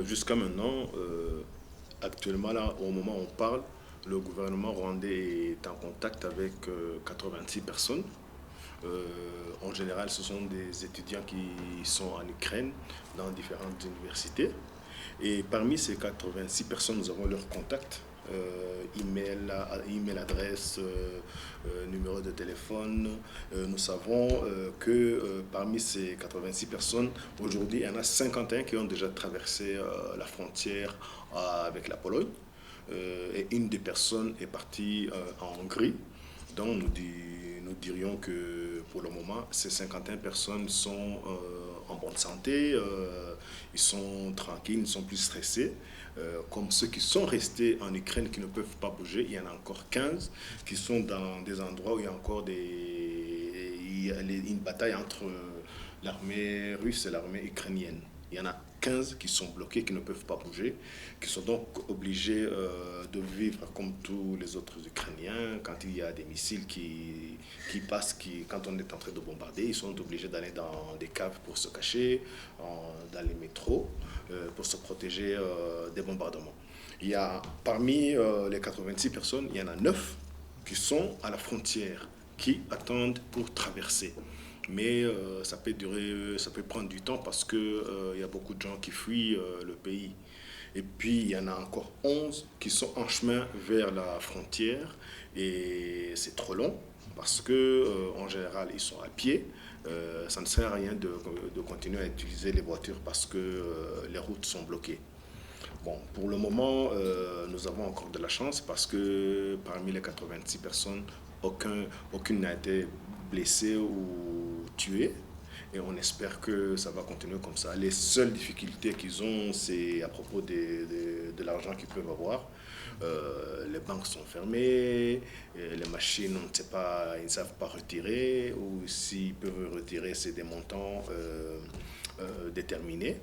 jusqu'à maintenant, actuellement, là, au moment où on parle, le gouvernement rwandais est en contact avec 86 personnes. En général, ce sont des étudiants qui sont en Ukraine, dans différentes universités. Et parmi ces 86 personnes, nous avons leur contact, email, email adresse, numéro de téléphone. Nous savons que parmi ces 86 personnes, aujourd'hui, il y en a 51 qui ont déjà traversé la frontière avec la Pologne. Et une des personnes est partie en Hongrie. Donc nous dirions que pour le moment, ces 51 personnes sont en bonne santé, ils sont tranquilles, ils ne sont plus stressés. Comme ceux qui sont restés en Ukraine qui ne peuvent pas bouger, il y en a encore 15 qui sont dans des endroits où il y a encore une bataille entre l'armée russe et l'armée ukrainienne. Il y en a 15 qui sont bloqués, qui ne peuvent pas bouger, qui sont donc obligés de vivre comme tous les autres Ukrainiens. Quand il y a des missiles qui passent, quand on est en train de bombarder, ils sont obligés d'aller dans des caves pour se cacher, dans les métros, pour se protéger des bombardements. Il y a, parmi les 86 personnes, il y en a 9 qui sont à la frontière, qui attendent pour traverser. Mais ça peut durer, ça peut prendre du temps parce que il y a beaucoup de gens qui fuient le pays. Et puis il y en a encore 11 qui sont en chemin vers la frontière et c'est trop long parce que en général ils sont à pied. Ça ne sert à rien de continuer à utiliser les voitures parce que les routes sont bloquées. Bon, pour le moment, nous avons encore de la chance parce que parmi les 86 personnes, aucune n'a été blessée ou tuée. Et on espère que ça va continuer comme ça. Les seules difficultés qu'ils ont, c'est à propos de l'argent qu'ils peuvent avoir. Les banques sont fermées, les machines, on ne sait pas, ils ne savent pas retirer, ou s'ils peuvent retirer, c'est des montants déterminés.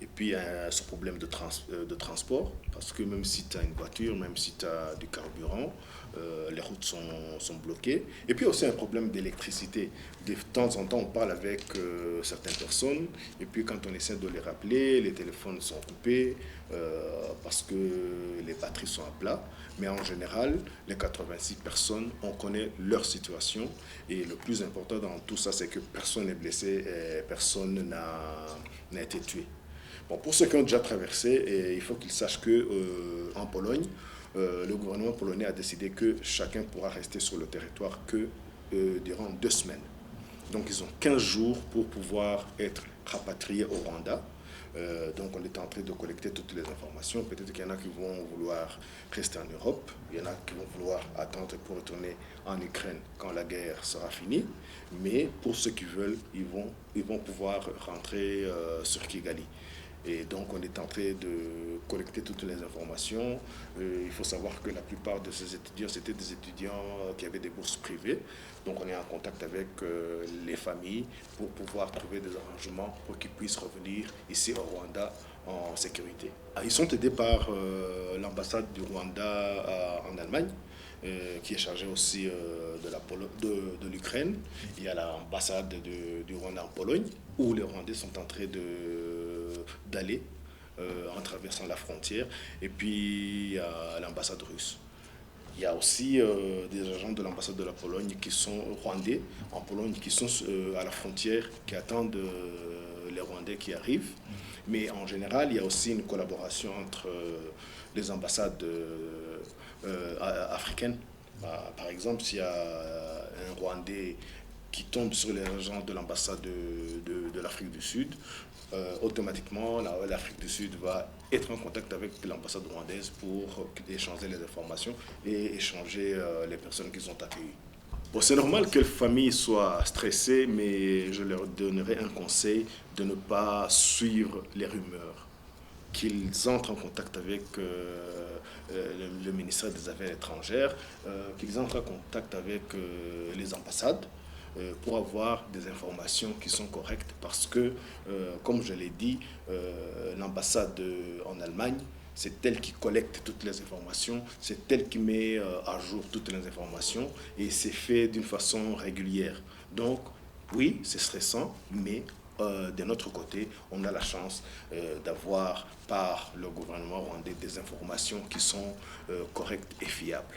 Et puis, il y a ce problème de transport, parce que même si tu as une voiture, même si tu as du carburant, les routes sont bloquées. Et puis aussi un problème d'électricité. De temps en temps, on parle avec certaines personnes, et puis quand on essaie de les rappeler, les téléphones sont coupés parce que les batteries sont à plat. Mais en général, les 86 personnes, on connaît leur situation. Et le plus important dans tout ça, c'est que personne n'est blessé et personne n'a été tué. Bon, pour ceux qui ont déjà traversé, il faut qu'ils sachent que en Pologne, le gouvernement polonais a décidé que chacun pourra rester sur le territoire que durant 2 semaines. Donc ils ont 15 jours pour pouvoir être rapatriés au Rwanda. Donc on est en train de collecter toutes les informations. Peut-être qu'il y en a qui vont vouloir rester en Europe, il y en a qui vont vouloir attendre pour retourner en Ukraine quand la guerre sera finie. Mais pour ceux qui veulent, ils vont pouvoir rentrer sur Kigali. Et donc, on est en train de collecter toutes les informations. Il faut savoir que la plupart de ces étudiants, c'était des étudiants qui avaient des bourses privées. Donc, on est en contact avec les familles pour pouvoir trouver des arrangements pour qu'ils puissent revenir ici au Rwanda en sécurité. Ils sont aidés par l'ambassade du Rwanda en Allemagne, qui est chargée aussi de l'Ukraine. Il y a l'ambassade du Rwanda en Pologne, où les Rwandais sont en train d'aller en traversant la frontière. Et puis, il y a l'ambassade russe. Il y a aussi des agents de l'ambassade de la Pologne qui sont rwandais en Pologne, qui sont à la frontière, qui attendent les Rwandais qui arrivent. Mais en général, il y a aussi une collaboration entre les ambassades africaines. Par exemple, s'il y a un Rwandais qui tombe sur les agents de l'ambassade de l'Afrique du Sud, automatiquement, l'Afrique du Sud va être en contact avec l'ambassade rwandaise pour échanger les informations et échanger les personnes qu'ils ont accueillies. Bon, c'est normal que les familles soient stressées, mais je leur donnerai un conseil de ne pas suivre les rumeurs, qu'ils entrent en contact avec le ministère des Affaires étrangères, qu'ils entrent en contact avec les ambassades pour avoir des informations qui sont correctes parce que, comme je l'ai dit, l'ambassade en Allemagne, c'est elle qui collecte toutes les informations, c'est elle qui met à jour toutes les informations et c'est fait d'une façon régulière. Donc, oui, c'est stressant, mais de notre côté, on a la chance d'avoir par le gouvernement rwandais des informations qui sont correctes et fiables.